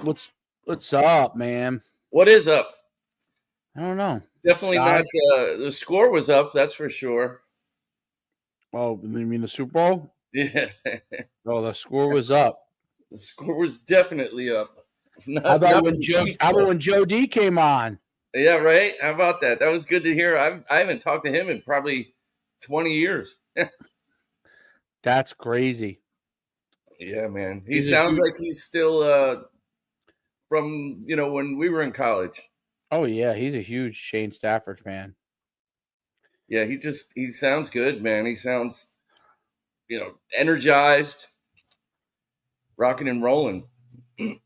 What's up, man? What is up? I don't know. Definitely Scott? not. The score was up, that's for sure. Oh, you mean the Super Bowl? Yeah, Oh, the score was up. the score was definitely up. How Not about not when the Joe? Chiefs How about though. when Joe D came on? Yeah, right. How about that? That was good to hear. I haven't talked to him in probably 20 years. That's crazy. Yeah, man. He He's a sounds huge. like he's still from when we were in college. Oh yeah, he's a huge Shane Stafford fan. Yeah, he sounds good, man. He sounds energized, rocking and rolling, and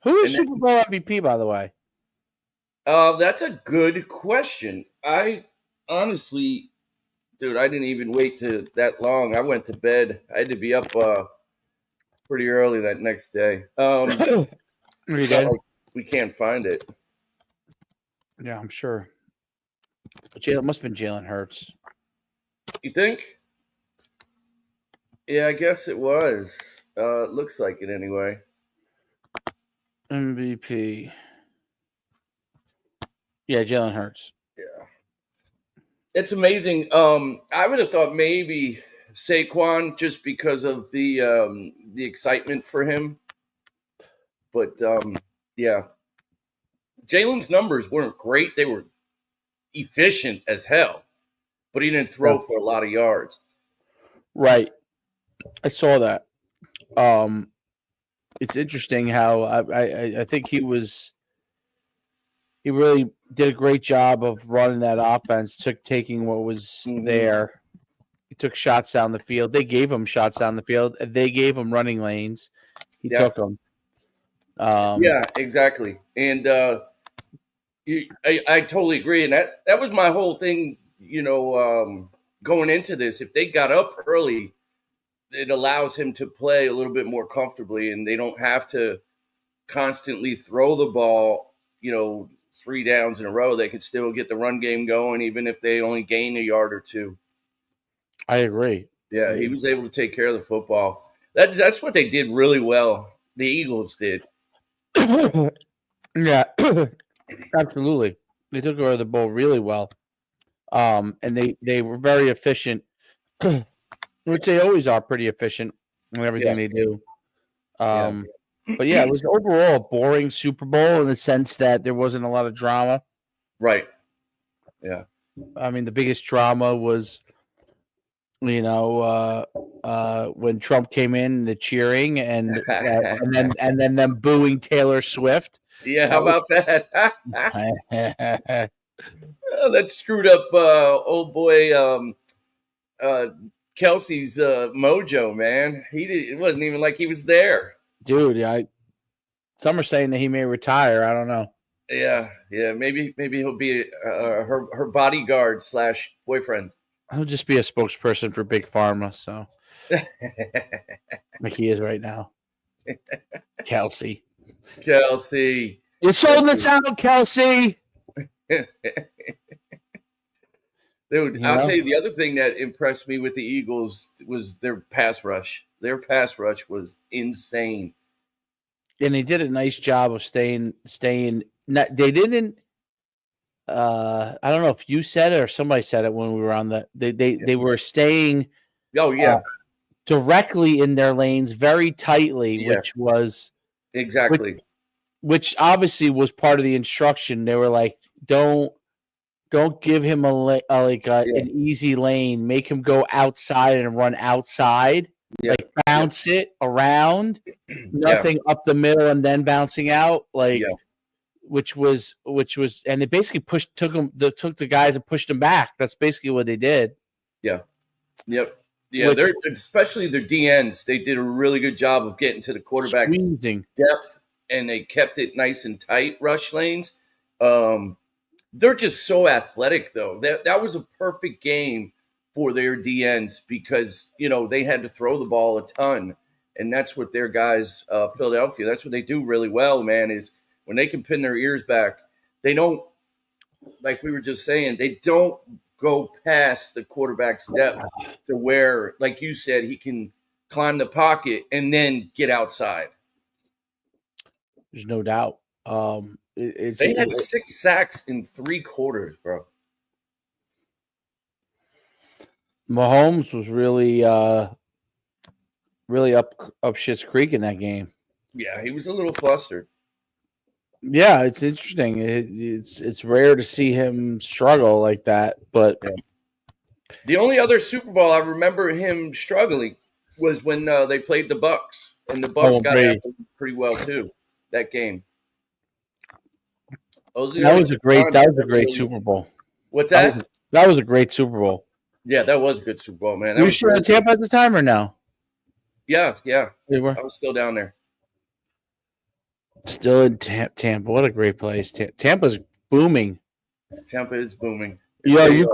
Who is and Super Bowl MVP, by the way? that's a good question. I honestly, dude, I didn't even wait to that long. I went to bed. I had to be up pretty early that next day. He It's not did. like we can't find it. Yeah, I'm sure. It must have been Jalen Hurts. You think? Yeah, I guess it was. Looks like it anyway. MVP. Yeah, Jalen Hurts. Yeah, it's amazing. I would have thought maybe Saquon just because of the excitement for him, but yeah, Jalen's numbers weren't great. They were efficient as hell, but he didn't Yeah. throw for a lot of yards. Right. I saw that. Um, it's interesting how I think he really did a great job of running that offense, taking what was Hmm. there. He took shots down the field. They gave him shots down the field. They gave him running lanes. He Yeah, took them. Um, yeah, exactly. And I totally agree. And that was my whole thing. Going into this, if they got up early, it allows him to play a little bit more comfortably, and they don't have to constantly throw the ball. 3 downs in a row. They could still get the run game going, even if they only gain a yard or two. I agree. Yeah, he was able to take care of the football. That's what they did really well. The Eagles did. Yeah, absolutely. They took over the ball really well. And they were very efficient, which they always are pretty efficient in Yeah, everything they do. yeah, Um, but yeah, it was overall a boring Super Bowl in the sense that there wasn't a lot of drama. right. Yeah, I mean, the biggest drama was, when Trump came in, the cheering, and then them booing Taylor Swift. yeah. How That about that? was That screwed up old boy uh, Kelsey's mojo, man. It wasn't even like he was there. dude. Some are saying that he may retire. I don't know. Yeah, yeah. Maybe he'll be her bodyguard slash boyfriend. He'll just be a spokesperson for Big Pharma, so like he is right now. Kelsey, Kelsey. you sold us out, Kelsey. Dude, You I'll tell know, you the other thing that impressed me with the Eagles was their pass rush. Their pass rush was insane. and they did a nice job of staying. They didn't. I don't know if you said it or somebody said it when we were on the. They were staying Oh uh, yeah, directly in their lanes, very tightly, yeah, which exactly. which obviously was part of the instruction. They were like, don't give him Yeah, an easy lane. Make him go outside and run outside. yeah, Like yeah, bounce it around, yeah, nothing up the middle and then bouncing out. yeah, Which was, and they basically took the guys and pushed them back. That's basically what they did. yeah. Yep. Yeah, Which they're especially their DNs. They did a really good job of getting to the quarterback squeezing. depth, and they kept it nice and tight. Rush lanes. Um, they're just so athletic, though. That was a perfect game for their DNs because they had to throw the ball a ton, and that's what their guys, Philadelphia. That's what they do really well, man. Is when they can pin their ears back, they don't, like we were just saying, they don't go past the quarterback's depth to where, like you said, he can climb the pocket, and then get outside. There's no doubt. They had 6 sacks in 3 quarters, bro. Mahomes was really up Shit's Creek in that game. Yeah, he was a little flustered. Yeah, it's interesting. It's rare to see him struggle like that, but the only other Super Bowl I remember him struggling was when they played the Bucks, and the Bucks got after him pretty well too. That game. That was a great Super Bowl. What's that? That was a great Super Bowl. Yeah, that was a good Super Bowl, man. Were you still in Tampa at the time or no? Yeah. We were. I was still down there. Still in Tampa. What a great place. Tampa's booming. Tampa is booming. Yeah, you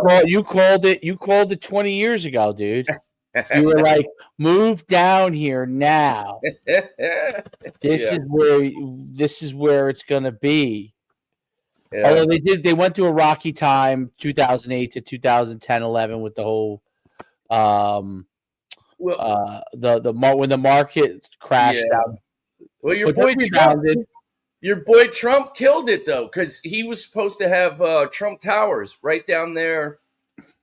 called it 20 years ago, dude. You were like, move down here now. This is where it's gonna be. Yeah. Although they went through a rocky time, 2008 to 2010, 11 with the whole when the market crashed down. Well, your boy Trump killed it though, because he was supposed to have Trump Towers right down there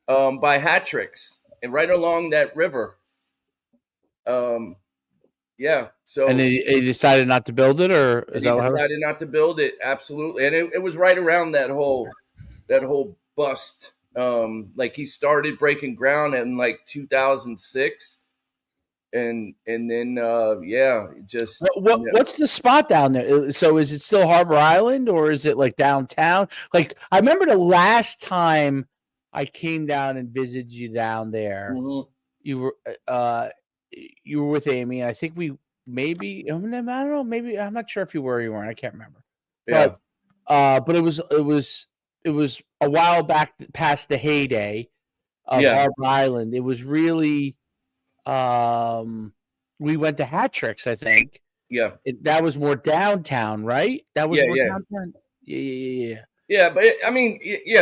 by Hattricks and right along that river. So and he decided not to build it, or he decided not to build it. Absolutely, and it was right around that whole bust. Like he started breaking ground in like 2006, and then just what's the spot down there? So is it still Harbor Island, or is it like downtown? Like I remember the last time I came down and visited you down there. Mm-hmm. You were with Amy, and I think I don't know, maybe I'm not sure if you were or you weren't. I can't remember. Yeah. But it was a while back past the heyday of Harbor Island. It was really we went to Hattricks, I think. Yeah. That was more downtown, right? That was more downtown. Yeah. Yeah, but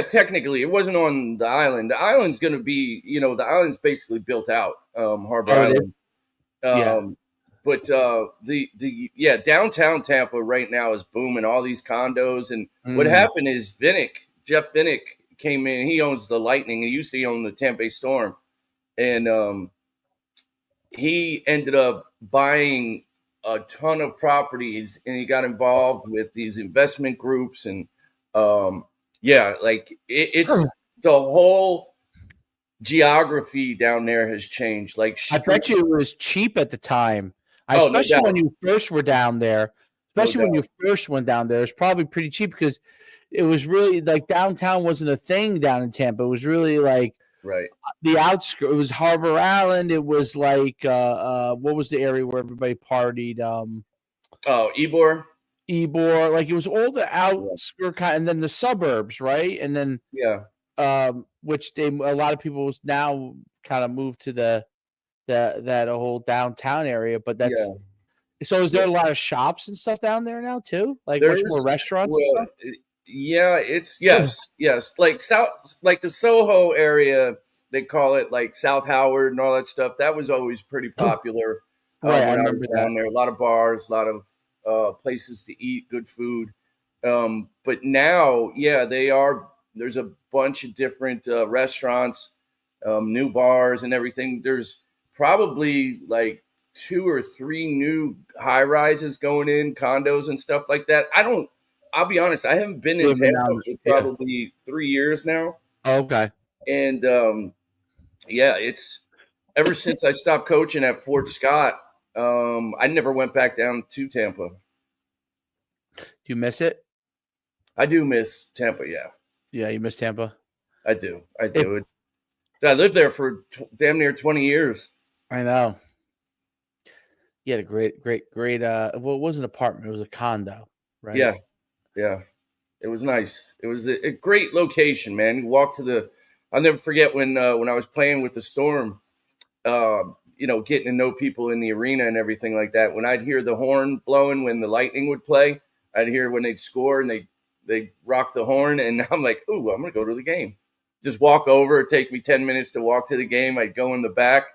technically it wasn't on the island. The island's going to be, the island's basically built out, Harbor Island. But downtown Tampa right now is booming, all these condos. And what happened is Jeff Vinnick came in. He owns the Lightning. He used to own the Tampa Bay Storm. And he ended up buying a ton of properties, and he got involved with these investment groups. And it's the whole geography down there has changed. Like I bet you it was cheap at the time. Especially when you first were down there. Especially when you first went down there, it's probably pretty cheap because it was really like downtown wasn't a thing down in Tampa. It was really like the outskirts. It was Harbor Island. It was like what was the area where everybody partied? Ybor. Like it was all the outskirts, and then the suburbs, right? And then which a lot of people now kind of moved to that whole downtown area. But that's so. Is there a lot of shops and stuff down there now too? Like much more restaurants and stuff? Yeah, it's yes. Like the Soho area, they call it like South Howard and all that stuff. That was always pretty popular when I was down there. A lot of bars, a lot of places to eat, good food. But now, there's a bunch of different restaurants, new bars and everything. There's probably like 2 or 3 new high rises going in, condos and stuff like that. I'll be honest, I haven't been in Tampa for probably 3 years now. Okay. And it's ever since I stopped coaching at Fort Scott, I never went back down to Tampa. Do you miss it? I do miss Tampa, yeah. Yeah, you miss Tampa? I do. I lived there for damn near 20 years. I know. You had a great well, it wasn't an apartment, it was a condo, right? Yeah. It was nice. It was a great location, man. You walk I'll never forget when I was playing with the Storm, getting to know people in the arena and everything like that. When I'd hear the horn blowing when the Lightning would play, I'd hear when they'd score and they'd rock the horn, and I'm like, ooh, I'm going to go to the game. Just walk over. It'd take me 10 minutes to walk to the game. I'd go in the back,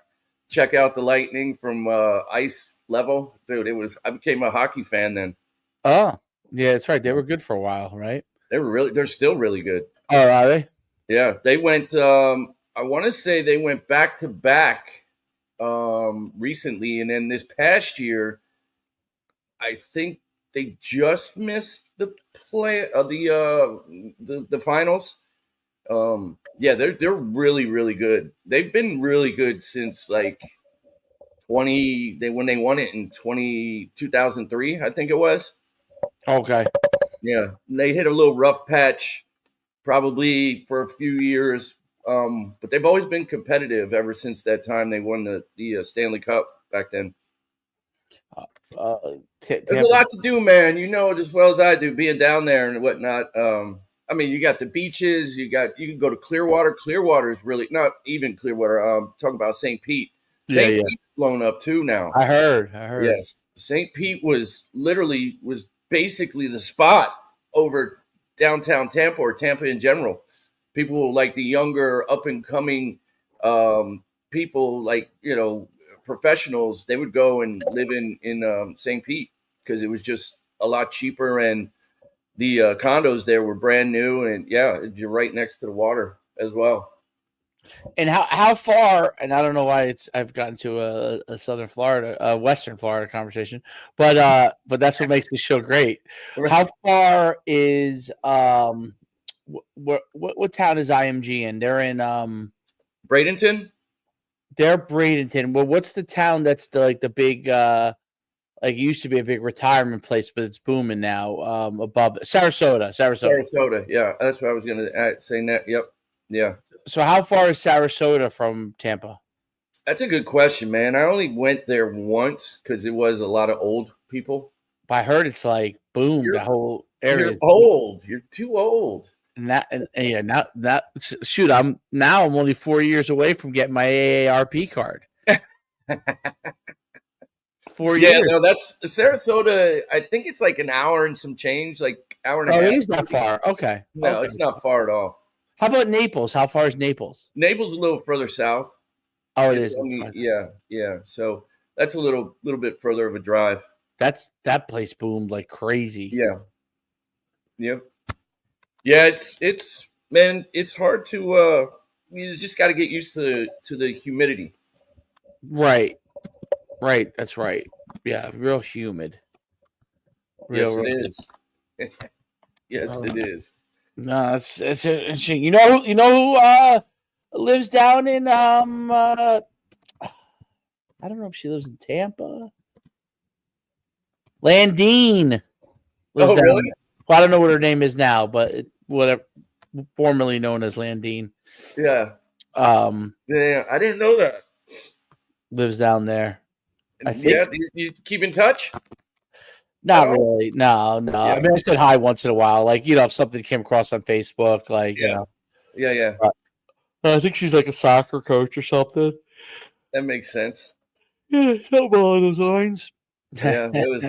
check out the Lightning from ice level, dude. I became a hockey fan then. Oh, yeah, that's right. They were good for a while, right? They're still really good. Oh, are they? Yeah, they went. I want to say they went back to back recently, and then this past year, I think they just missed the play of the finals. Yeah, they're really really good. They've been really good since like when they won it in 2003, I think it was. Okay. Yeah, they hit a little rough patch probably for a few years, but they've always been competitive ever since that time they won the Stanley Cup back then. Uh, There's a Tampa. lot to do, man. You know it as well as I do, being down there and whatnot. I mean, you got the beaches. You can go to Clearwater. Clearwater is really not even Clearwater. Talking about St. Pete. Yeah, St. yeah. Pete's blown up too now. I heard. I heard. Yes, St. Pete was basically the spot over downtown Tampa or Tampa in general. People like the younger, up and coming people, like professionals. They would go and live in St. Pete because it was just a lot cheaper, and the condos there were brand new, and yeah, you're right next to the water as well. And how far? And I don't know why I've gotten to a Southern Florida, Western Florida conversation, but that's what makes the show great. How far is what town is IMG in? They're in Bradenton. they're Bradenton. Well, what's the town that's the big like it used to be a big retirement place, but it's booming now. Above Sarasota. Sarasota, yeah, that's what I was going to say. That, yep, yeah. So how far is Sarasota from Tampa? That's a good question, man. I only went there once because it was a lot of old people. I heard it's like boom, You're the whole area. you're old. You're too old. And yeah, not shoot. I'm only 4 years away from getting my AARP card. 4 Yeah, years. no, that's Sarasota. I think it's like an hour and some change, like hour and a Oh, half. it is not far. Okay. No, Okay. it's not far at all. How about Naples? How far is Naples? Naples is a little further south. Oh, it It's is. only yeah. So that's a little bit further of a drive. That place boomed like crazy. Yeah. Yep. Yeah, it's man, it's hard to you just got to get used to the humidity. Right. Right. That's right. Yeah. Real humid. Yes, Real. it is. Yes, it is. No, it's interesting. You know who lives down in I don't know if she lives in Tampa. Landine lives Oh, down really? there. Well, I don't know what her name is now, but whatever, formerly known as Landine, Yeah. um, Yeah, I didn't know that. lives down there. I think Yeah, you keep in touch at not all? really. No, no. I Yeah. mean, I said hi once in a while, like if something came across on Facebook, like Yeah. Yeah, yeah. But, I think she's like a soccer coach or something. That makes sense. Yeah, something along those lines. Yeah, that was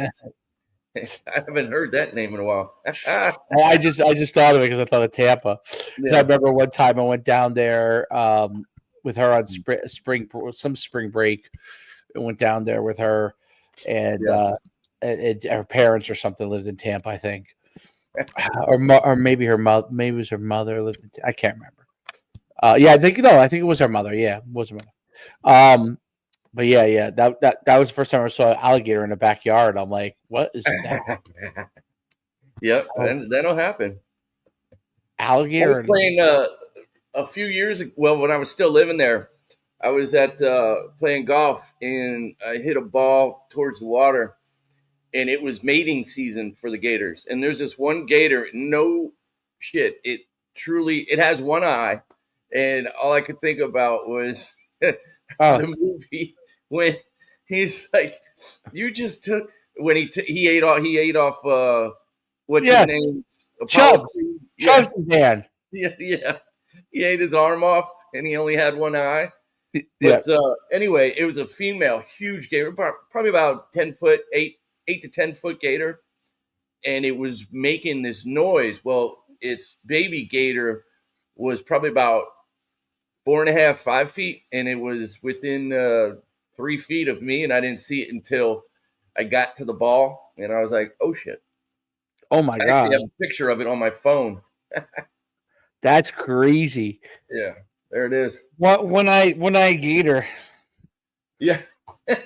I haven't heard that name in a while. I just thought of it because I thought of Tampa. Because I Yeah. remember one time I went down there with her on spring break. I went down there with her, and Yeah. her parents or something lived in Tampa, I think, or maybe her mother, maybe it was her mother lived in. I can't remember. Yeah, I think it was her mother. Yeah, it was her mother. But yeah, that was the first time I saw an alligator in the backyard. I'm like, what is that? Yep, that'll happen. I was Alligator? playing a few years ago. Well, when I was still living there, I was at playing golf, and I hit a ball towards the water, and it was mating season for the gators. And there's this one gator, no shit, it has one eye, and all I could think about was Oh, the movie when he's like, "You just took," when he ate off what's his yes, name, Apollo Chubbs. Creed? Yeah, Chubbs is man. yeah. He ate his arm off, and he only had one eye. Yeah. But anyway, it was a female, huge gator, probably about 10 foot, 8 to 10 foot gator, and it was making this noise. Well, its baby gator was probably about 4.5, 5 feet, and it was within 3 feet of me, and I didn't see it until I got to the ball, and I was like, "Oh shit!" Oh my I actually god, have a picture of it on my phone. that's crazy. Yeah, there it is. What when I gator, Yeah, you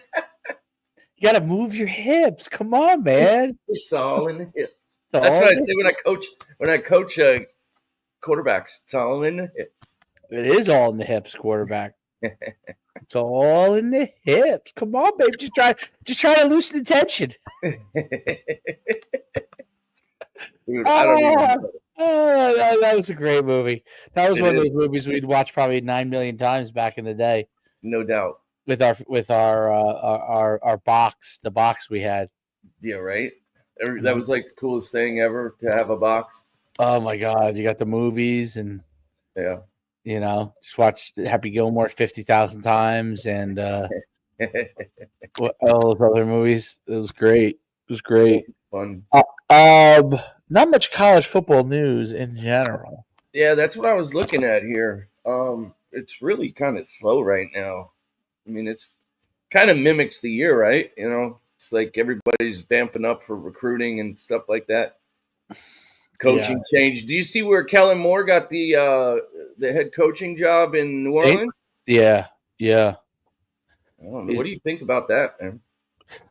gotta move your hips. Come on, man. it's all in the hips. It's That's all what I in say when I coach. When I coach quarterbacks, it's all in the hips. it is all in the hips, quarterback. It's all in the hips. Come on, babe. Just try to loosen the tension. Dude, I don't even Ah, know. that was a great movie. That was It one of is, those movies we'd watch probably 9 million times back in the day no doubt. with our box, the box we had. Yeah, right. That was like the coolest thing ever to have a box. Oh my god, you got the movies and Yeah. just watch Happy Gilmore 50,000 times and all those other movies. It was great. It was great. Fun. Not much college football news in general. Yeah, that's what I was looking at here. It's really kind of slow right now. I mean, it's kind of mimics the year, right? It's like everybody's vamping up for recruiting and stuff like that. Yeah. Coaching change. Do you see where Kellen Moore got the head coaching job in New Saint? Orleans? Yeah. Yeah. I don't know. What do you think about that, man?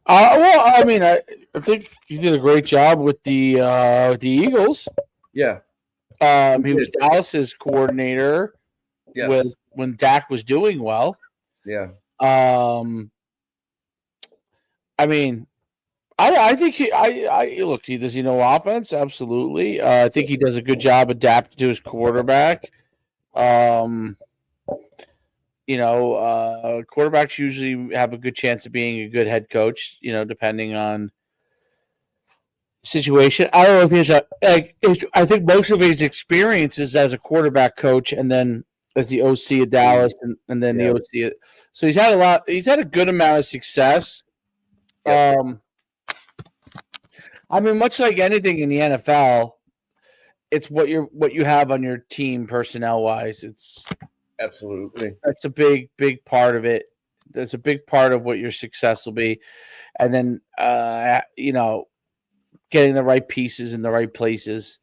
Well, I mean, I think he did a great job with the Eagles. Yeah. He was Dallas's coordinator when Dak was doing well. Yeah. I mean, I think does he know offense? Absolutely. I think he does a good job adapting to his quarterback. Quarterbacks usually have a good chance of being a good head coach, depending on situation. I don't know if he's I think most of his experience is as a quarterback coach and then as the OC of Dallas and then the OC. So he's had a good amount of success. Yep. I mean, much like anything in the NFL, it's what you have on your team personnel wise. It's absolutely that's a big part of it. That's a big part of what your success will be, and then getting the right pieces in the right places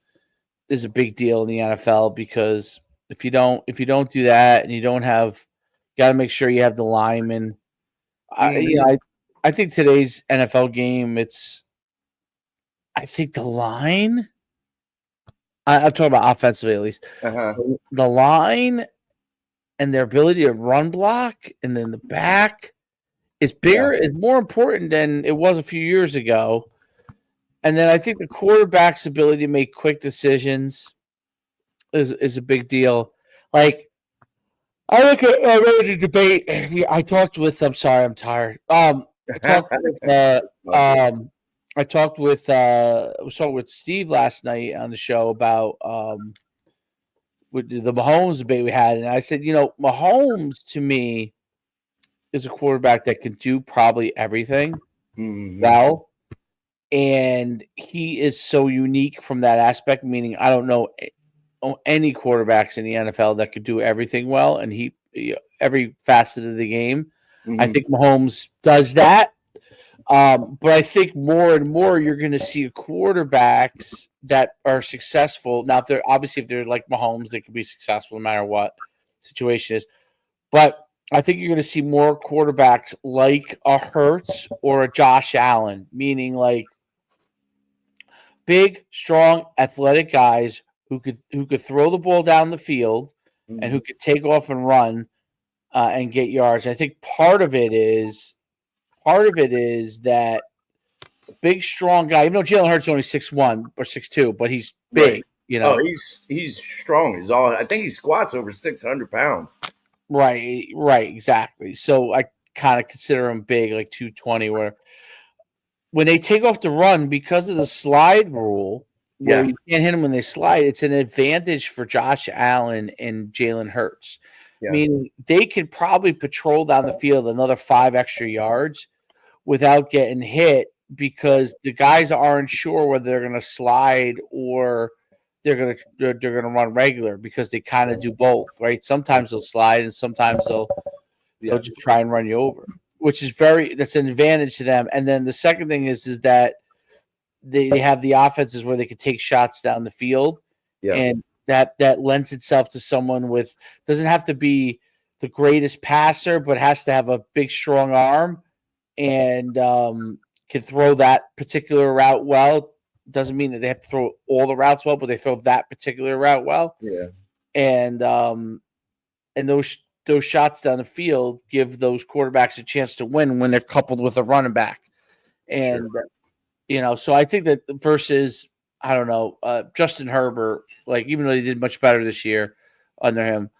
is a big deal in the NFL because if you don't do that and you don't have, got to make sure you have the linemen. I think today's NFL game, I think the line. I'm talking about offensively at least. The line and their ability to run block and then the back is bigger, is more important than it was a few years ago. And then I think the quarterback's ability to make quick decisions is a big deal. Like, I look at ready to debate. I talked with. I'm sorry, I'm tired. I was talking with Steve last night on the show about with the Mahomes debate we had, and I said, Mahomes to me is a quarterback that can do probably everything well, and he is so unique from that aspect. Meaning, I don't know any quarterbacks in the NFL that could do everything well, and he every facet of the game. I think Mahomes does that. But I think more and more you're going to see quarterbacks that are successful. Now, if they're like Mahomes, they can be successful no matter what situation is. But I think you're going to see more quarterbacks like a Hurts or a Josh Allen, meaning like big, strong, athletic guys who could throw the ball down the field and who could take off and run and get yards. I think part of it is that big, strong guy. Even though Jalen Hurts is only 6'1" or 6'2", but he's big. Right. Oh, he's strong. I think he squats over 600 pounds. Right, exactly. So I kind of consider him big, like 220. Where when they take off the run because of the slide rule, where you can't hit them when they slide, it's an advantage for Josh Allen and Jalen Hurts. I mean, they could probably patrol down the field another 5 extra yards without getting hit because the guys aren't sure whether they're going to slide or they're going to run regular because they kind of do both, right? Sometimes they'll slide and sometimes they'll just try and run you over. which is that's an advantage to them. And then the second thing is that they have the offenses where they could take shots down the field, Yeah. and that lends itself to someone with doesn't have to be the greatest passer, but has to have a big, strong arm and can throw that particular route well. Doesn't mean that they have to throw all the routes well, but they throw that particular route well. Yeah. And those shots down the field give those quarterbacks a chance to win when they're coupled with a running back. And so I think that versus I don't know Justin Herbert, like even though he did much better this year under him,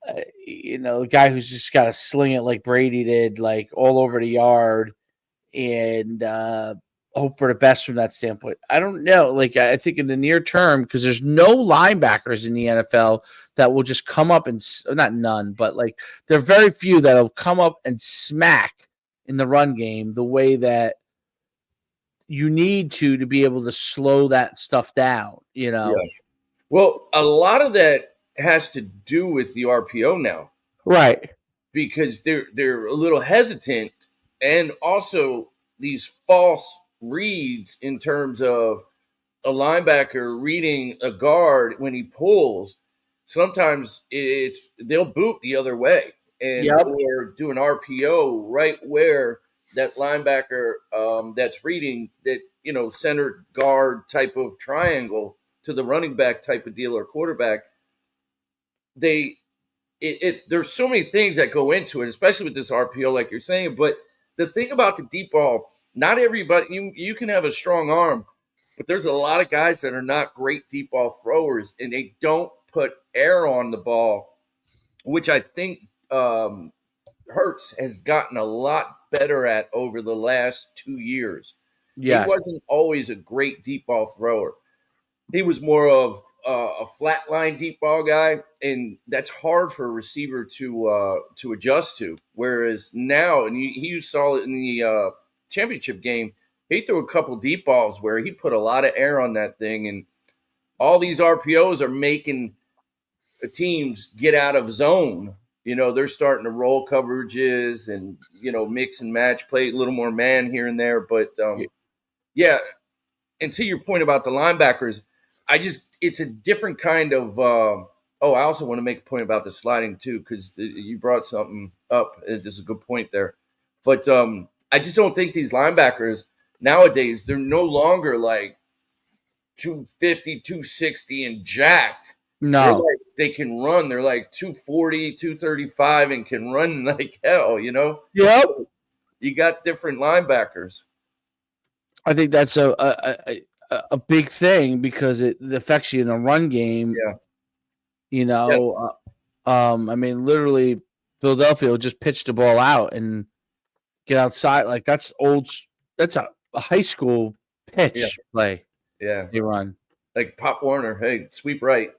the guy who's just got to sling it like Brady did, like all over the yard, and hope for the best from that standpoint. I don't know. Like I think in the near term, because there's no linebackers in the NFL that will just come up and not none, but like there are very few that'll come up and smack in the run game the way that you need to be able to slow that stuff down. Yeah. Well, a lot of that has to do with the RPO now, right? Because they're a little hesitant, and also these false reads in terms of a linebacker reading a guard when he pulls. Sometimes they'll boot the other way and or do an RPO right where that linebacker that's reading that center guard type of triangle to the running back type of deal or quarterback. There's so many things that go into it, especially with this RPO, like you're saying. But the thing about the deep ball, not everybody, you can have a strong arm, but there's a lot of guys that are not great deep ball throwers, and they don't put air on the ball, which I think Hurts has gotten a lot better at over the last 2 years. Yes. He wasn't always a great deep ball thrower. He was more of a flatline deep ball guy, and that's hard for a receiver to adjust to. Whereas now, and you saw it in the championship game, he threw a couple deep balls where he put a lot of air on that thing, and all these RPOs are making teams get out of zone. They're starting to roll coverages and mix and match, play a little more man here and there. But yeah, and to your point about the linebackers, it's a different kind of. I also want to make a point about the sliding too, because you brought something up. It's a good point there, but I just don't think these linebackers nowadays, they're no longer like 250, 260 and jacked. No, they can run. They're like 240, 235 and can run like hell. Yep. You got different linebackers. I think that's a big thing because it affects you in a run game. Yeah. Yes. I mean, literally, Philadelphia will just pitch the ball out and get outside. Like that's old. That's a high school pitch play. Yeah, they run like Pop Warner. Hey, sweep right.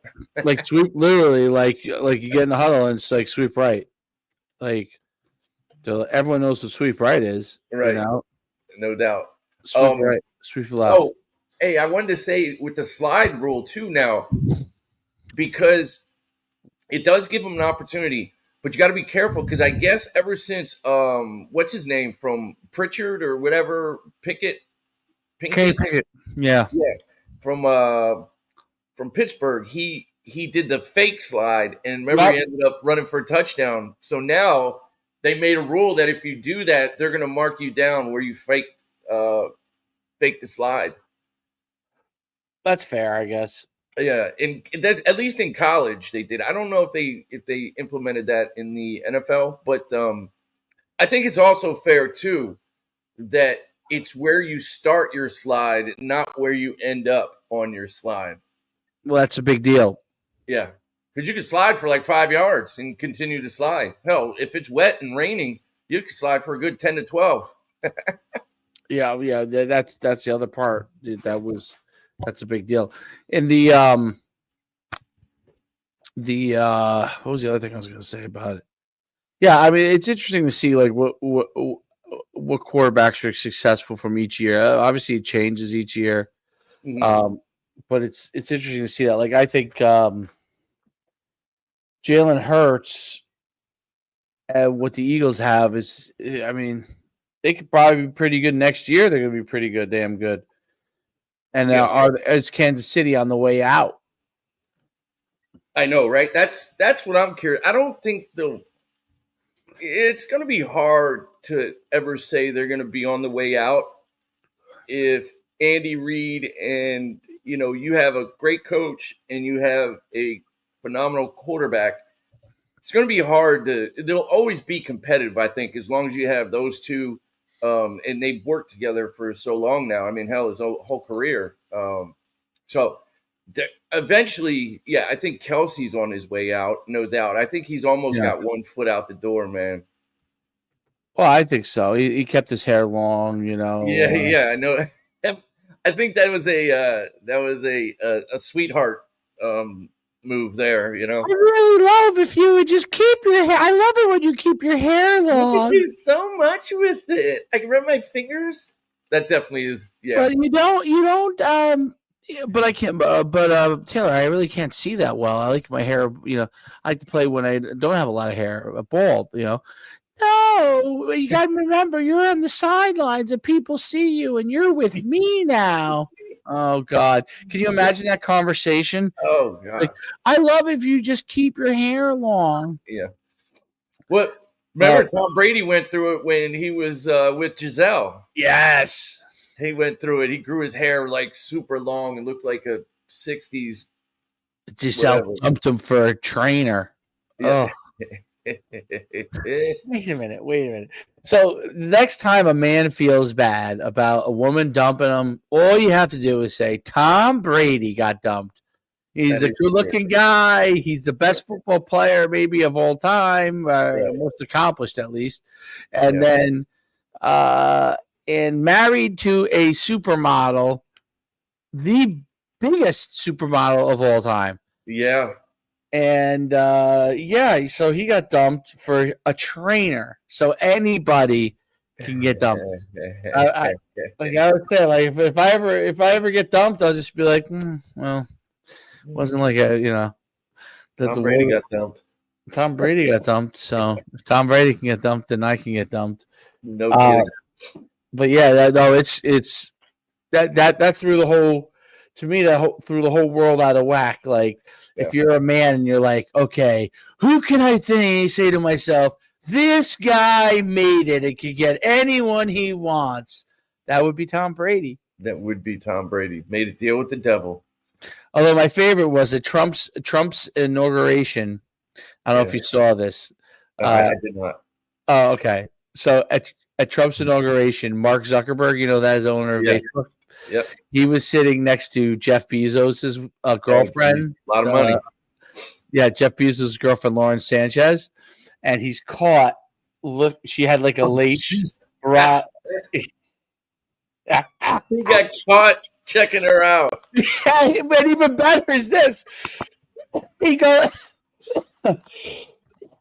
Like sweep, literally, like you get in the huddle and it's like sweep right. Like everyone knows what sweep right is, right? No doubt. Sweep right, sweep left. Oh, hey, I wanted to say with the slide rule too now, because it does give them an opportunity, but you got to be careful because I guess ever since what's his name from Pritchard or whatever Pickett, yeah, from Pittsburgh, he did the fake slide and remember he ended up running for a touchdown. So now they made a rule that if you do that, they're going to mark you down where you faked the slide. That's fair, I guess. Yeah, and that's at least in college they did. I don't know if they implemented that in the NFL, but I think it's also fair too that it's where you start your slide, not where you end up on your slide. Well, that's a big deal. Yeah, because you can slide for like 5 yards and continue to slide. Hell, if it's wet and raining, you can slide for a good 10 to 12. Yeah, that's the other part. That's a big deal. And the what was the other thing I was going to say about it? Yeah, I mean, it's interesting to see like what quarterbacks are successful from each year. Obviously, it changes each year, but it's interesting to see that. Like, I think Jalen Hurts, what the Eagles have is, I mean, they could probably be pretty good next year. They're going to be pretty good, damn good. And is Kansas City on the way out? I know, right? That's what I'm curious. I don't think it's going to be hard to ever say they're going to be on the way out if Andy Reid and you have a great coach and you have a phenomenal quarterback. It's going to be hard they'll always be competitive, I think, as long as you have those two. And they've worked together for so long now. I mean, hell, his whole career. So eventually, yeah, I think Kelsey's on his way out, no doubt. I think he's almost got one foot out the door, man. Well, I think so. He kept his hair long, Yeah, I know. I think that was a sweetheart move there. I really love if you would just keep your hair. I love it when you keep your hair long. You do so much with it. I can rub my fingers. That definitely is. Yeah, but you don't. But I can't. But Taylor, I really can't see that well. I like my hair. I like to play when I don't have a lot of hair, bald. No, you got to remember, you're on the sidelines and people see you, and you're with me now. Oh God, can you imagine that conversation? Oh God, like, I love if you just keep your hair long. Yeah. What? Remember, Tom Brady went through it when he was with Giselle. Yes, he went through it. He grew his hair like super long and looked like a '60s. Giselle dumped him for a trainer. Yeah. Oh. Wait a minute. So next time a man feels bad about a woman dumping him, all you have to do is say, Tom Brady got dumped. He's a good-looking guy. He's the best football player maybe of all time, most accomplished at least. And then and married to a supermodel, the biggest supermodel of all time. Yeah. And so he got dumped for a trainer. So anybody can get dumped. I would say, like, if I ever get dumped, I'll just be like, well, wasn't like Tom Brady got dumped. Tom Brady got dumped. So if Tom Brady can get dumped, then I can get dumped. No kidding. But yeah, it's that threw the whole. To me, threw the whole world out of whack. Like, if you're a man and you're like, okay, who can I say to myself, this guy made it and could get anyone he wants? That would be Tom Brady. That would be Tom Brady. Made a deal with the devil. Although my favorite was at Trump's inauguration. I don't know if you saw this. I did not. Oh, okay. So at Trump's inauguration, Mark Zuckerberg, that is the owner of Facebook. Yep. He was sitting next to Jeff Bezos' girlfriend. A lot of money. Jeff Bezos' girlfriend, Lauren Sanchez. And he's caught. Look, she had like a lace bra. He got caught checking her out. Yeah, but even better is this. He goes.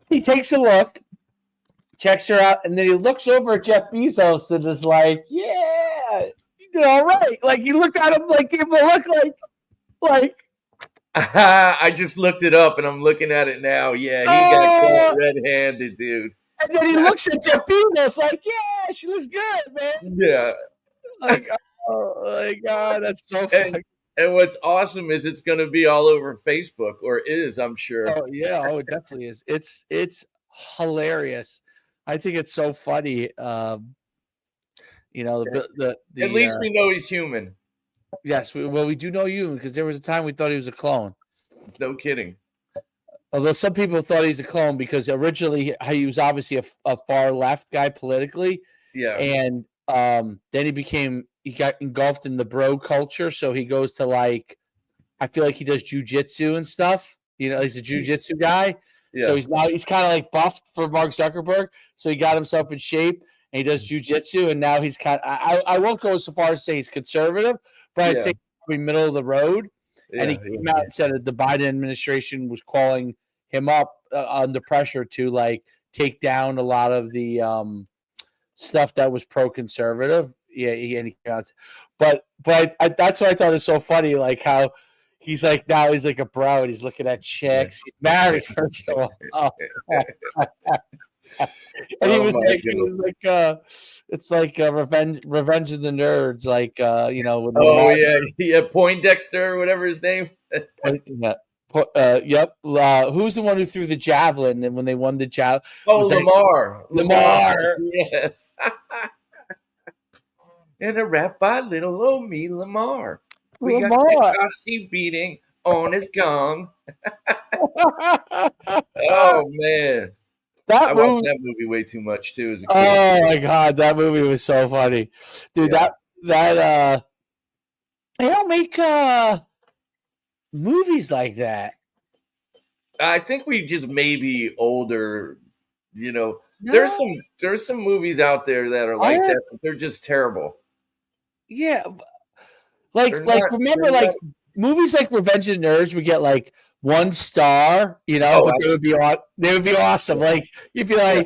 He takes a look, checks her out, and then he looks over at Jeff Bezos and is like, yeah. All right, like you looked at him, like give him a look, like. I just looked it up and I'm looking at it now. Yeah, he got caught red-handed, dude. And then he looks at Jeff Bezos, like, yeah, she looks good, man. Yeah, like, oh my God, that's so funny. And what's awesome is it's going to be all over Facebook, or is, I'm sure. Oh yeah, it definitely is. It's hilarious. I think it's so funny. At least we know he's human. Yes, we do know you because there was a time we thought he was a clone. No kidding. Although some people thought he's a clone because originally he was obviously a far left guy politically. Yeah. And then he got engulfed in the bro culture. So he goes to I feel like he does jujitsu and stuff. He's a jujitsu guy. Yeah. So he's kind of like buffed for Mark Zuckerberg. So he got himself in shape. And he does jujitsu, and now he's I won't go so far as to say he's conservative, but I'd say he's probably middle of the road. Yeah, and he came out and said that the Biden administration was calling him up under pressure to take down a lot of the stuff that was pro-conservative. Yeah, but that's what I thought is so funny, like how he's now he's like a bro and he's looking at chicks. He's married, first of all. And Oh my he god. was it's like Revenge of the Nerds, with Oh Lamar. yeah, yeah. Poindexter or whatever his name. Yeah. Yep. Who's the one who threw the javelin? And when they won the javelin, Oh, was that Lamar. Lamar? Yes. And a rap by little old me, Lamar. We got Lamar. Takashi beating on his gong. Oh man, I That watched movie. that movie way too much too as a kid. Oh my god, that movie was so funny, dude. Yeah, That they don't make movies like that. I think we just may be older. You know, there's No, some movies out there that are like I that, but they're just terrible. yeah, They're like not. remember They're not. movies like Revenge of the Nerds would get like 1 star, Oh, but they would be awesome. Like you'd yeah,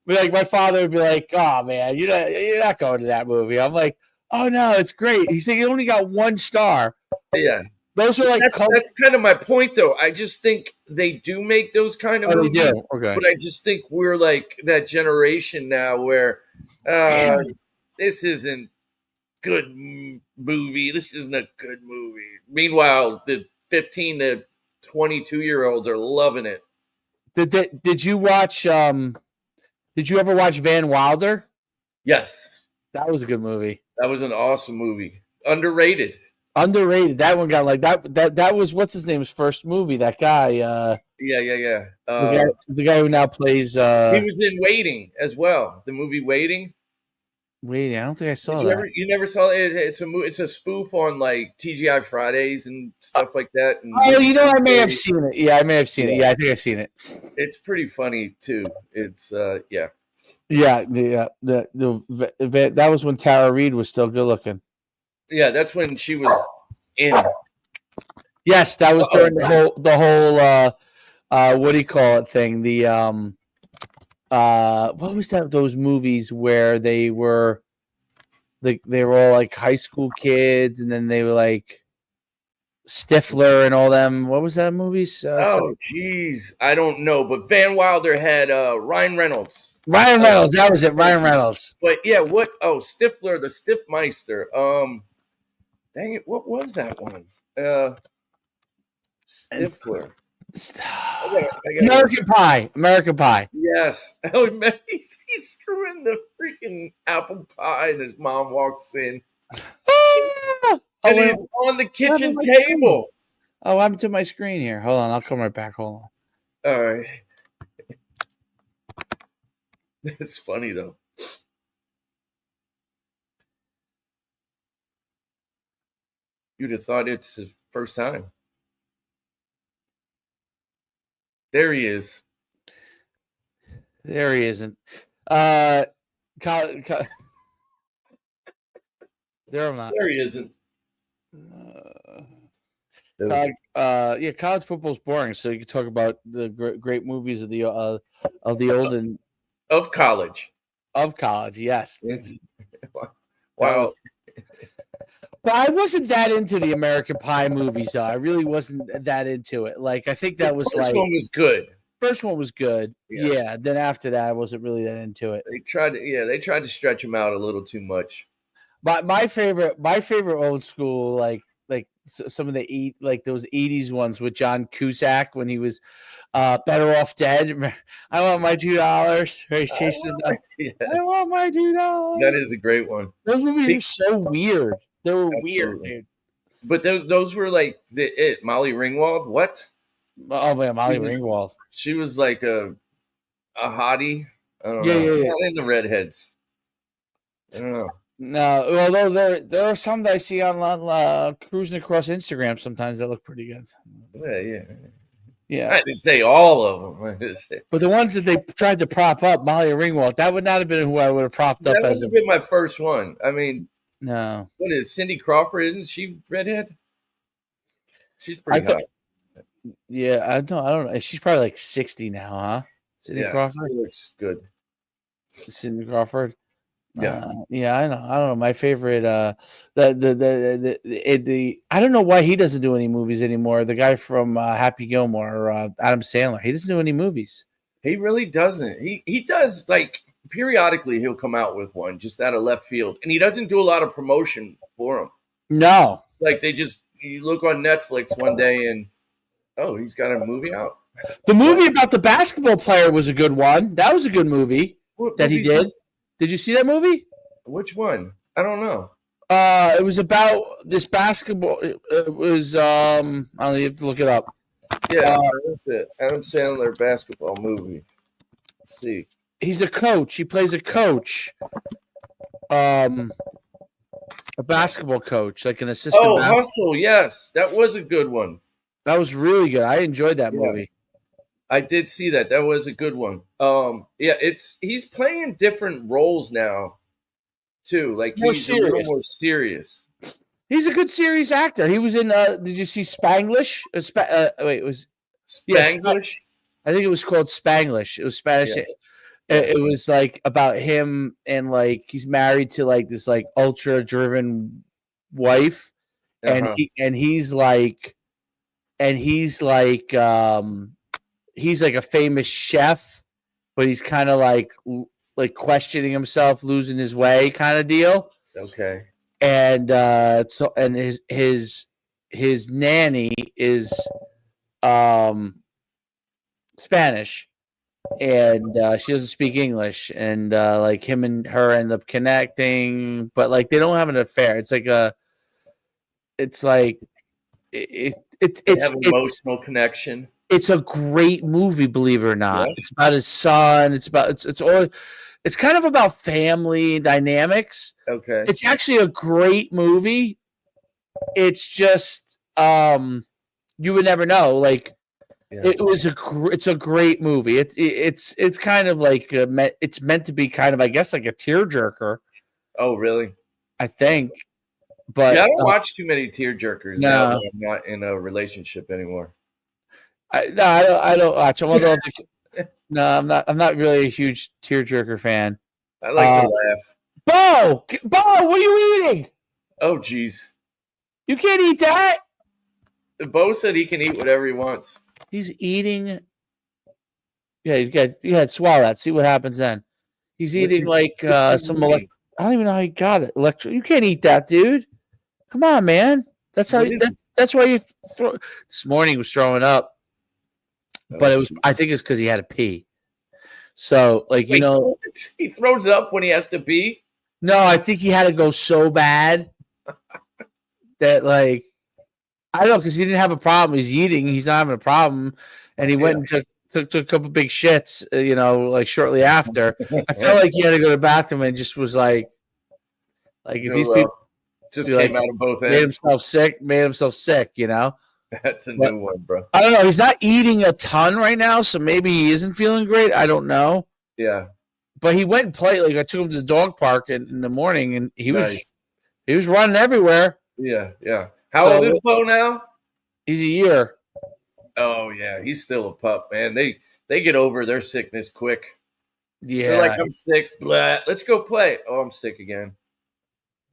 be like my father would be like, "Oh man, you're not going to that movie." I'm like, "Oh no, it's great." He said he only got 1 star. yeah. Those are like cult. That's kind of my point, though. I just think they do make those kind of Oh, they movies, do. Okay. but I just think we're like that generation now where uh, Man, this isn't good movie. This isn't a good movie. Meanwhile, the 15 to 22-year-olds are loving it. did you watch? Did you ever watch Van Wilder? Yes, That was a good movie. that was an awesome movie. Underrated. Underrated. That one got like that. That was what's his name's first movie. That guy. Yeah, yeah, yeah. The guy who now plays. He was in Waiting as well. The movie Waiting. Wait, I don't think I Did saw you that. ever? You never saw it? It's a spoof on like TGI Fridays and stuff like that. And Oh, movies. I may have seen it. Yeah, I may have seen it. Yeah, Yeah, I think I've seen it. it's pretty funny too. It's yeah, Yeah, that was when Tara Reid was still good looking. yeah. That's when she was in. Yes, that was Uh-oh. during the whole what do you call it thing? The what was that? Those movies where they were they were all like high school kids, and then they were like Stifler and all them. What was that movies? Oh, jeez, I don't know, but Van Wilder had Ryan Reynolds. Ryan Reynolds. That was it. Ryan Reynolds. But yeah, what? Oh, Stifler, the Stiffmeister. Dang it, what was that one? And Stifler. I gotta American Pie. American Pie. Yes. Oh man, he's screwing the freaking apple pie, and his mom walks in, Ah! and Oh, he's on the kitchen my screen? table. Oh, what happened to my screen here? Hold on, I'll come right back. Hold on. All right, it's funny though. You'd have thought it's his first time. There he is. There he isn't. Uh, there I'm not. There he isn't. Yeah, college football's boring. So you can talk about the great movies of the olden Of college. of college. Yes, Yeah. that Wow. was. But I wasn't that into the American Pie movies, though. I really wasn't that into it. Like, I think that was This like one was good. first one was good. Yeah. Yeah. Then after that, I wasn't really that into it. They tried to stretch him out a little too much. But my favorite old school, some of the those 80s ones with John Cusack when he was Better Off Dead. I want my $2. He's chasing them. Yes. I want my $2. That is a great one. Those movies are so weird. They were weird, Absolutely. dude. But those were like Molly Ringwald. What? Oh man, Molly She was- Ringwald. She was like a hottie. I don't Yeah, know. yeah, yeah. Not into redheads. I don't know. No, although there are some that I see on cruising across Instagram sometimes that look pretty good. Yeah, yeah. Yeah, I didn't say all of them. but the ones that they tried to prop up, Molly Ringwald, that would not have been who I would have propped That up would as have a been my first one. I mean, no. what is Cindy Crawford? Isn't she redhead? She's I pretty thought, hot. yeah, I don't know. She's probably like 60 now, huh? Cindy Yeah, Crawford. she looks good. Cindy Crawford. Yeah. Yeah, I know. I don't know. My favorite, the I don't know why he doesn't do any movies anymore. The guy from Happy Gilmore, Adam Sandler, he doesn't do any movies. He really doesn't. He does like periodically he'll come out with one just out of left field, and he doesn't do a lot of promotion for them. No. Like they just you look on Netflix one day and oh, he's got a movie out. The movie What? about the basketball player was a good one. That was a good movie What that he movie's did. that? Did you see that movie? Which one? I don't know. It was about this basketball. It was I don't have to look it up. Yeah, the Adam Sandler basketball movie. Let's see. He's a coach. He plays a coach. Um, a basketball coach, like an assistant. Oh, Hustle. Yes, that was a good one. That was really good. I enjoyed that Yeah. movie. I did see that. That was a good one. Yeah, he's playing different roles now too. Like More he's a little serious. more serious. He's a good serious actor. He was in. Did you see Spanglish? Wait, it was Spanglish. I think it was called Spanglish. It was Spanish. Yeah. It was like about him and like he's married to like this like ultra driven wife, and Uh-huh. he's like he's like a famous chef, but he's kind of like questioning himself, losing his way, kind of deal. Okay. And so and his nanny is Spanish, and she doesn't speak English, and like him and her end up connecting, but like they don't have an affair. It's like Have an emotional connection. it's a great movie, believe it or not. Yeah. It's about his son. It's kind of about family dynamics. Okay. It's actually a great movie. It's just you would never know. Like Yeah. it's a great movie. It's kind of like it's meant to be kind of, I guess, like a tearjerker. Oh, really? I think. But Yeah, I don't watch too many tearjerkers No. now that I'm not in a relationship anymore. I don't watch them. Although no, I'm not really a huge tearjerker fan. I like to laugh. Bo, what are you eating? Oh, geez. You can't eat that. Bo said he can eat whatever he wants. He's eating. Yeah, you had swallow that. See what happens then. He's eating like some I don't even know how he got it. You can't eat that, dude. Come on, man. That's how. That's why you. This morning he was throwing up, but it was. I think it's because he had to pee. So, like, Wait, he throws up when he has to pee. No, I think he had to go so bad that, like, I don't know, because he didn't have a problem. He's eating. He's not having a problem, and he went and took a couple big shits. Like shortly after. I felt like he had to go to the bathroom and just was like if these people just came out of both ends, made himself sick. That's a new one, bro. I don't know. He's not eating a ton right now, so maybe he isn't feeling great. I don't know. Yeah. But he went and played. Like I took him to the dog park in the morning, and he was running everywhere. Yeah, yeah. How old is Bo now? He's a year. Oh yeah, he's still a pup, man. They get over their sickness quick. Yeah, they're like, I'm sick. Blah. Let's go play. Oh, I'm sick again.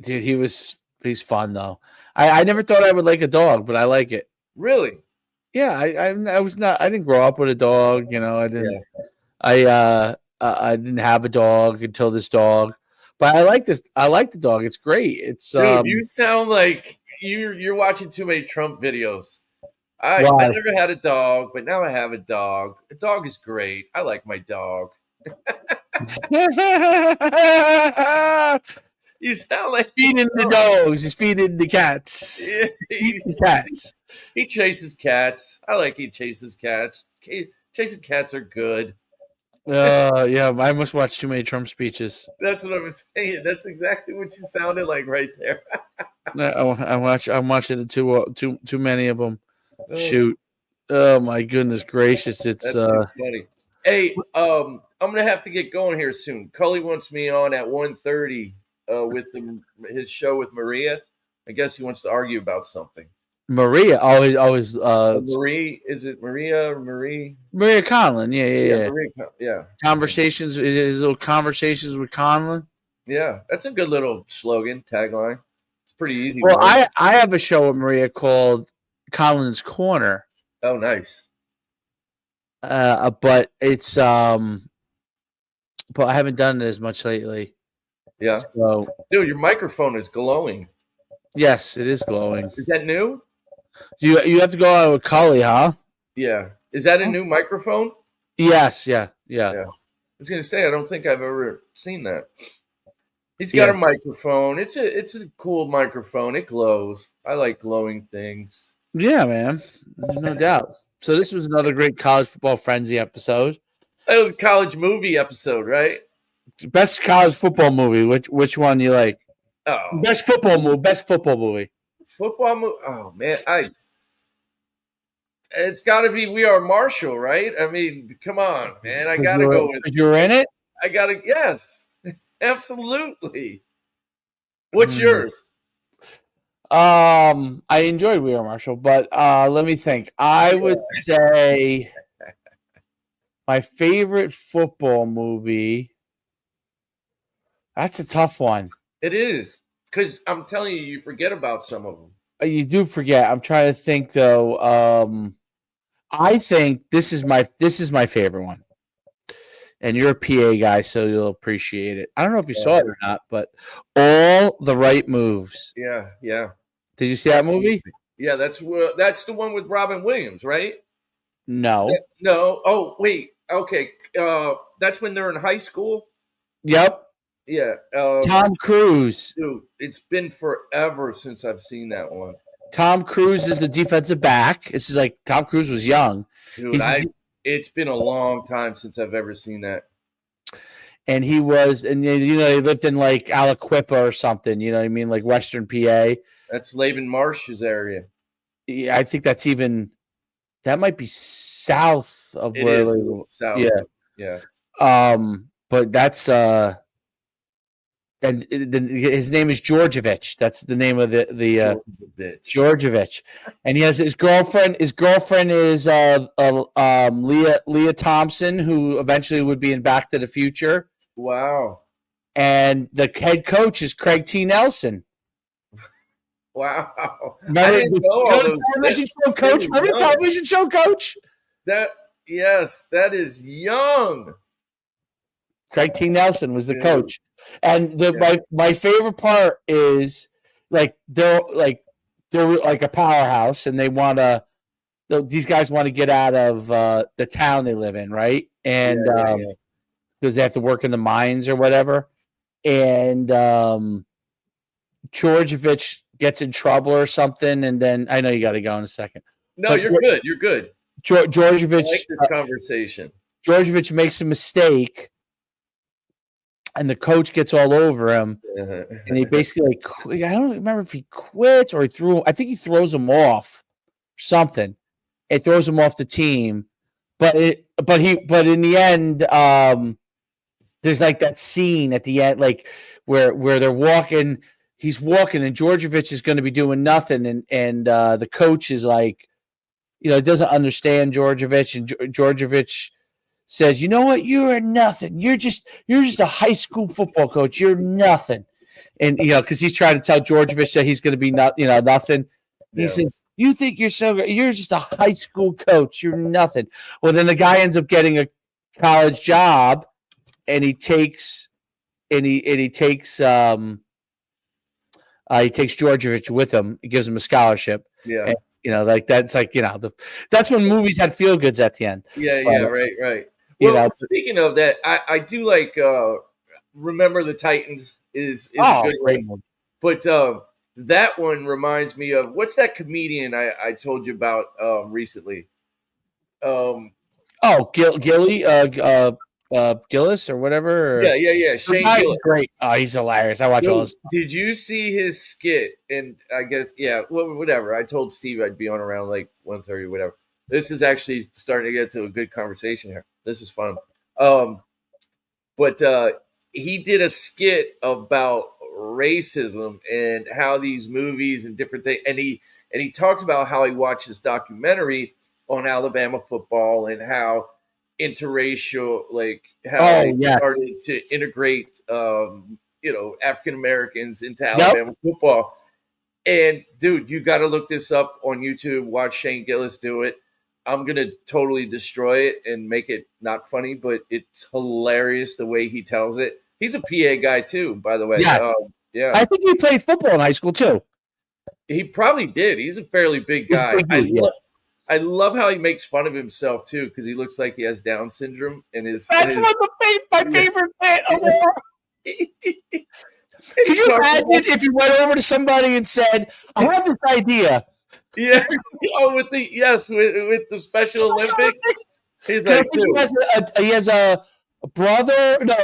Dude, he's fun though. I never thought I would like a dog, but I like it. Really? Yeah, I was not. I didn't grow up with a dog. I didn't. Yeah. I didn't have a dog until this dog, but I like this. I like the dog. It's great. It's dude. You sound like you're watching too many Trump videos. I never had a dog, but now I have a dog. A dog is great. I like my dog. You sound like feeding the dogs. He's feeding the cats. Yeah, the cats. He chases cats. I like he chases cats. Chasing cats are good. Yeah, I must watch too many Trump speeches. That's what I was saying. That's exactly what you sounded like right there. I'm watching too many of them. Oh. Shoot! Oh my goodness gracious! It's that's funny. Hey, I'm gonna have to get going here soon. Cully wants me on at 1:30 with his show with Maria. I guess he wants to argue about something. Maria always Marie, is it Maria Conlon? Yeah. Maria, yeah. His little conversations with Conlon. Yeah, that's a good little slogan tagline. It's pretty easy. Well, I have a show with Maria called Conlon's Corner. Oh, nice. but it's but I haven't done it as much lately. Yeah. So Dude, your microphone is glowing. yes, it is glowing. Is that new? You have to go out with Cully, huh? Yeah. Is that a new microphone? Yes, yeah. Yeah. I was gonna say I don't think I've ever seen that. He's got Yeah. a microphone. It's a cool microphone. It glows. I like glowing things. Yeah, man. There's no doubt. So this was another great college football frenzy episode. That was a college movie episode, right? Best college football movie. Which one you like? Oh, Best football movie. Best football movie. football movie. Oh man, it's got to be We Are Marshall, right? I mean, come on, man. I got to go with. You were in it. I got to yes, absolutely. What's yours? I enjoyed We Are Marshall, but let me think. I would say my favorite football movie. That's a tough one. It is because I'm telling you, you forget about some of them. You do forget. I'm trying to think though. I think this is my favorite one. And you're a PA guy, so you'll appreciate it. I don't know if you saw it or not, but All the Right Moves. Yeah, yeah. Did you see that movie? Yeah, that's the one with Robin Williams, right? No. No. Oh, wait. Okay. That's when they're in high school. Yep. Yeah. Tom Cruise. Dude, it's been forever since I've seen that one. Tom Cruise is the defensive back. This is like Tom Cruise was young. Dude, it's been a long time since I've ever seen that. And he was, and you know, he lived in like Aliquippa or something. You know what I mean, like Western PA. That's Laban Marsh's area. Yeah, I think that's even that might be south of It where. is south. Yeah. But that's and his name is Georgievich. That's the name of the Georgievich, and he has his girlfriend. His girlfriend is Leah Thompson, who eventually would be in Back to the Future. Wow. And the head coach is Craig T. Nelson. Wow. Remember, I didn't know all those. Television show coach. Remember the television show coach? Yes, that is young. Craig T. Nelson was the coach. And my favorite part is they're like a powerhouse, and they want to. These guys want to get out of the town they live in, right? And because they have to work in the mines or whatever. And Georgievich gets in trouble or something, and then I know you got to go in a second. No, but you're good. You're good. Georgievich. I like this conversation. Georgievich makes a mistake. And the coach gets all over him, and he basically I don't remember if he quits or he threw. I think he throws him off, something. It throws him off the team, but in the end, there's like that scene at the end, like where they're walking. He's walking, and Georgievich is going to be doing nothing, and the coach is like, doesn't understand Georgievich, and Georgievich says, "You know what? You're nothing. You're just a high school football coach. You're nothing." And because he's trying to tell Georgievich that he's going to be nothing. He says, "You think you're so great? You're just a high school coach. You're nothing." Well, then the guy ends up getting a college job, and he takes Georgievich with him. He gives him a scholarship. Yeah. And, that's that's when movies had feel goods at the end. Yeah. Right. Well, speaking of that, I do like Remember the Titans is a good one. But that one reminds me of what's that comedian I told you about recently? Gilly, Gillis or whatever. Yeah. Shane Gillis. Great. Oh, he's hilarious. I watch all this. Did you see his skit? And I guess whatever. I told Steve I'd be on around like 1:30, whatever. This is actually starting to get to a good conversation here. This is fun. But he did a skit about racism and how these movies and different things, and he talks about how he watched this documentary on Alabama football and how interracial, started to integrate, African Americans into Alabama football. And dude, you got to look this up on YouTube. Watch Shane Gillis do it. I'm gonna totally destroy it and make it not funny, but it's hilarious the way he tells it. He's a PA guy too, by the way. Yeah. Yeah, I think he played football in high school too. he probably did. He's a fairly big He's a guy. big dude, yeah. I love how he makes fun of himself too, because he looks like he has Down syndrome, and That's one of my favorite bit of all. Could you imagine if you went over to somebody and said, "I have this idea"? Yeah. Oh, with the Special Olympics. He's like, he has a brother, no,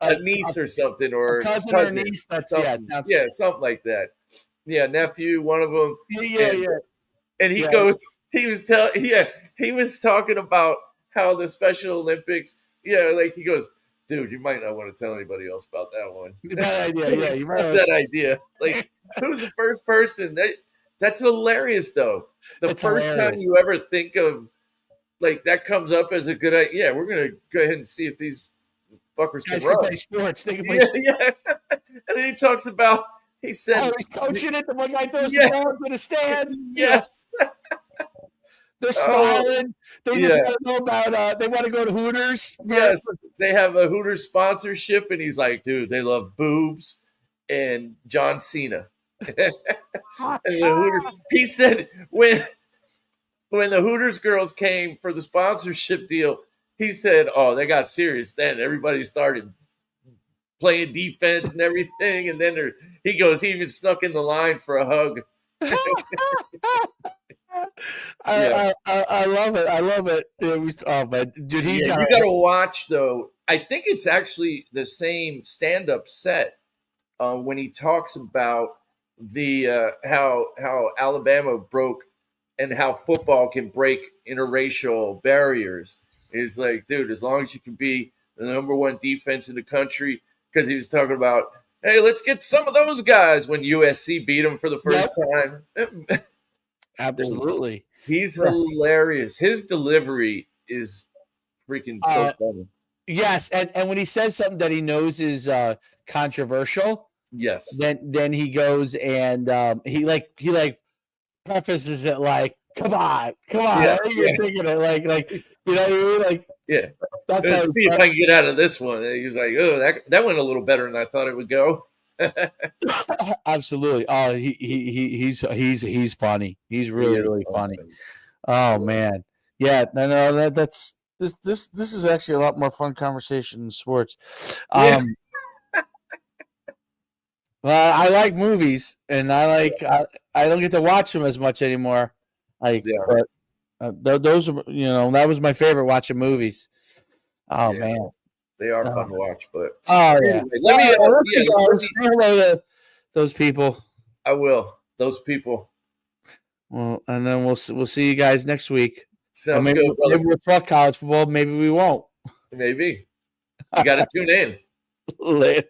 a niece or something, or a cousin or niece. That's something. Something like that. Yeah, nephew, one of them. Yeah. And he goes, he was talking about how the Special Olympics. Yeah, like he goes, dude, you might not want to tell anybody else about that one. That idea, yeah, you might that idea. Like, who's the first person? That's hilarious, though. The first time you ever think of, like, that comes up as a good idea. Yeah, we're gonna go ahead and see if these fuckers can play sports. They can play sports. Yeah. And then he talks about. He said, he's coaching it. The one guy throws the ball to the stands. Yes. They're smiling. They just want to know about. They want to go to Hooters. Yes, they have a Hooters sponsorship, and he's like, dude, they love boobs and John Cena. And he said when the Hooters girls came for the sponsorship deal, he said, "Oh, they got serious then. Everybody started playing defense and everything, and then he goes, he even snuck in the line for a hug." I love it. I love it. But dude, you got to watch though. I think it's actually the same stand-up set when he talks about the how Alabama broke and how football can break interracial barriers. It's like, dude, as long as you can be the number one defense in the country, because he was talking about, hey, let's get some of those guys when USC beat them for the first time. Absolutely. He's hilarious. His delivery is freaking so funny. Yes, and when he says something that he knows is controversial, yes, then he goes and he prefaces it like, come on. You're thinking it like That's how. See if I can get out of this one. And he was like, oh, that went a little better than I thought it would go. Absolutely. Oh, he's funny. He's really funny. Oh man, yeah. No, that's this is actually a lot more fun conversation than sports. Well, I like movies, and I don't get to watch them as much anymore. But those are, that was my favorite, watching movies. Oh man, they are fun to watch. But anyway, let me say hello to those people. I will. Those people. Well, and then we'll see you guys next week. Sounds maybe, good, brother. Maybe we'll talk college football. Maybe we won't. Maybe. You got to tune in. Later.